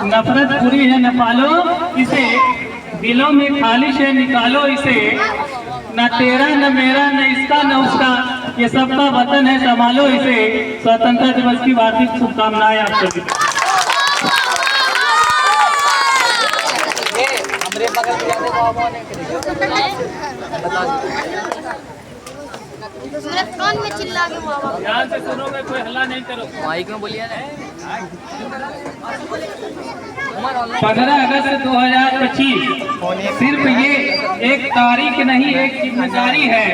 नफरत बुरी है न पालो इसे, दिलों में खालिश है निकालो इसे। न तेरा न मेरा न इसका न उसका, ये सबका वतन है संभालो इसे। स्वतंत्रता दिवस की हार्दिक शुभकामनाएं आप सभी। ध्यान से सुनोगे, कोई हल्ला नहीं करो, माइक में बोलिए ना। 15 अगस्त 2025 सिर्फ ये एक तारीख नहीं, एक जिम्मेदारी है।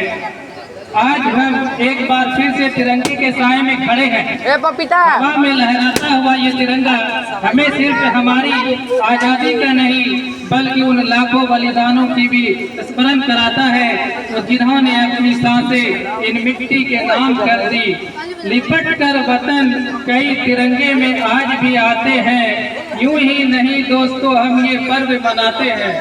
आज हम एक बार फिर से तिरंगे के साए में खड़े हैं। हवा में लहराता हुआ ये तिरंगा हमें सिर्फ हमारी आजादी का नहीं बल्कि उन लाखों बलिदानों की भी स्मरण कराता है, तो जिन्होंने अपनी सांसें इन मिट्टी के नाम कर दी। लिपट कर वतन कई तिरंगे में आज भी आते हैं, यूं ही नहीं दोस्तों हम ये पर्व मनाते हैं।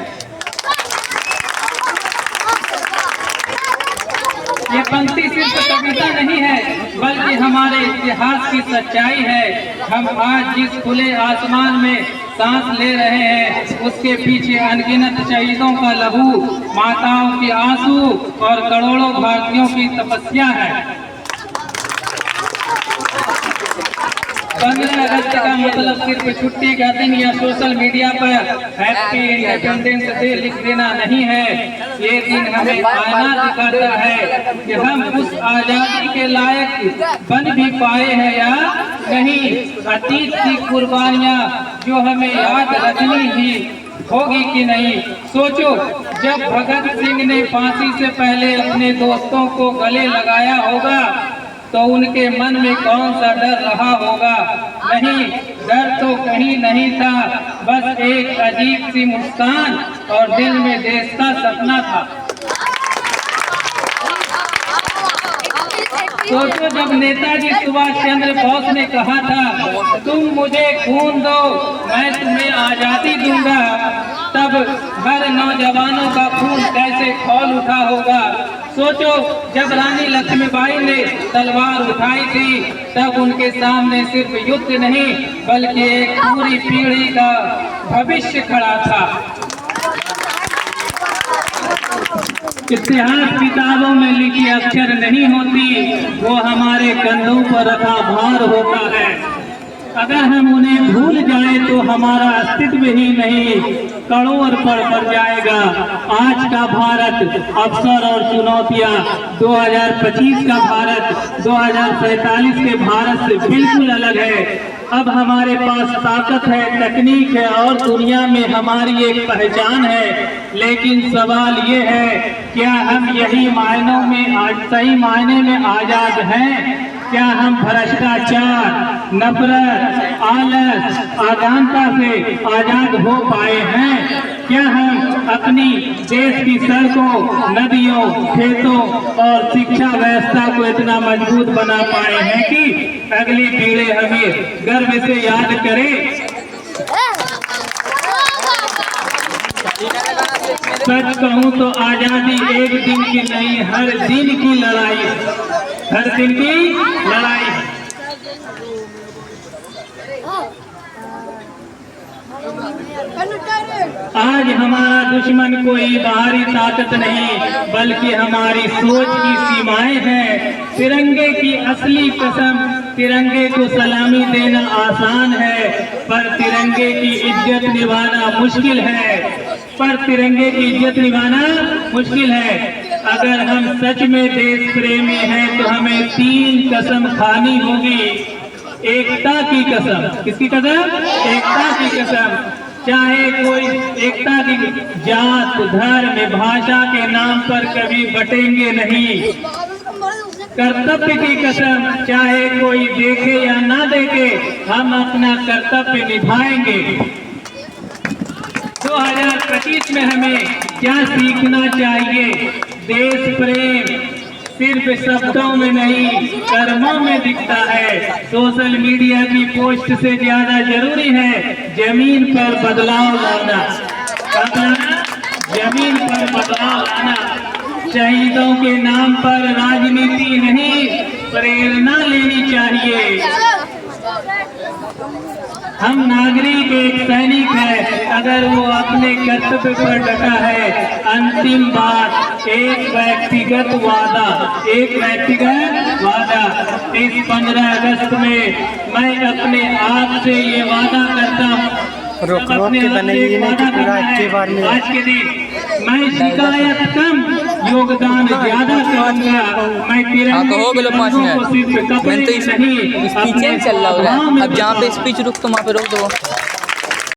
ये पंक्ति सिर्फ कविता नहीं है बल्कि हमारे इतिहास की सच्चाई है। हम आज जिस खुले आसमान में सांस ले रहे हैं उसके पीछे अनगिनत शहीदों का लहू, माताओं के आंसू और करोड़ों भारतीयों की तपस्या है। 15 अगस्त का मतलब सिर्फ छुट्टी का दिन या सोशल मीडिया पर हैप्पी इंडिपेंडेंस डे लिख देना नहीं है। ये दिन हमें आईना दिखाता है कि हम उस आजादी के लायक बन भी पाए हैं या नहीं। अतीत की कुर्बानियां जो हमें याद रखनी ही होगी कि नहीं। सोचो, जब भगत सिंह ने फांसी से पहले अपने दोस्तों को गले लगाया होगा तो उनके मन में कौन सा डर रहा होगा। नहीं, डर तो कहीं नहीं था, बस एक अजीब सी मुस्कान और दिल में देश का सपना था। सोचो, जब नेताजी सुभाष चंद्र बोस ने कहा था तुम मुझे खून दो मैं तुम्हें आजादी दूंगा, तब हर नौजवानों का खून कैसे खौल उठा होगा। सोचो, जब रानी लक्ष्मीबाई ने तलवार उठाई थी तब उनके सामने सिर्फ युद्ध नहीं बल्कि एक पूरी पीढ़ी का भविष्य खड़ा था। इतिहास किताबों में लिखी अक्षर नहीं होती, वो हमारे कंधों पर रखा भार होता है। अगर हम उन्हें भूल जाए तो हमारा अस्तित्व ही नहीं करोड़ पर बढ़ जाएगा। आज का भारत अवसर और चुनौतियां 2025 का भारत 2047 के भारत से बिल्कुल अलग है। अब हमारे पास ताकत है, तकनीक है और दुनिया में हमारी एक पहचान है। लेकिन सवाल ये है, क्या हम यही मायनों में आज सही मायने में आजाद हैं? क्या हम भ्रष्टाचार, नफरत, आलस, अज्ञानता से आजाद हो पाए हैं? क्या हम अपनी देश की सड़कों, नदियों, खेतों और शिक्षा व्यवस्था को इतना मजबूत बना पाए हैं कि अगली पीढ़ी हमें गर्व से याद करे? सच कहूं तो आजादी एक दिन की नहीं, हर दिन की लड़ाई, हर दिन की लड़ाई। आज हमारा दुश्मन कोई बाहरी ताकत नहीं बल्कि हमारी सोच की सीमाएं हैं। तिरंगे की असली कसम, तिरंगे को सलामी देना आसान है पर तिरंगे की इज्जत निभाना मुश्किल है, पर तिरंगे की इज्जत निभाना मुश्किल है। अगर हम सच में देश प्रेमी हैं तो हमें 3 कसम खानी होगी। एकता की कसम। किसकी कसम? एकता की कसम। चाहे कोई एकता की जात, धर्म, भाषा के नाम पर कभी बटेंगे नहीं। कर्तव्य की कसम, चाहे कोई देखे या ना देखे हम अपना कर्तव्य निभाएंगे। 2025 में हमें क्या सीखना चाहिए? देश प्रेम सिर्फ शब्दों में नहीं कर्मों में दिखता है। सोशल मीडिया की पोस्ट से ज्यादा जरूरी है जमीन पर बदलाव लाना। जमीन पर बदलाव लाना। शहीदों के नाम पर राजनीति नहीं, प्रेरणा लेनी चाहिए। हम नागरिक एक अगर वो अपने कर्तव्य पर डटा है। अंतिम बात, एक व्यक्तिगत वादा इस 15 अगस्त में मैं अपने आप से ये वादा करता हूँ, रोक के बनेगी नहीं कि पूरा एक बार में। आज के दिन मैं शिकायत कम, योगदान ज्यादा करूंगा। मैं मैंने तो स्पीच चल रहा होगा, अब जहाँ पे स्पीच रुक तो वहाँ पे रोक दो।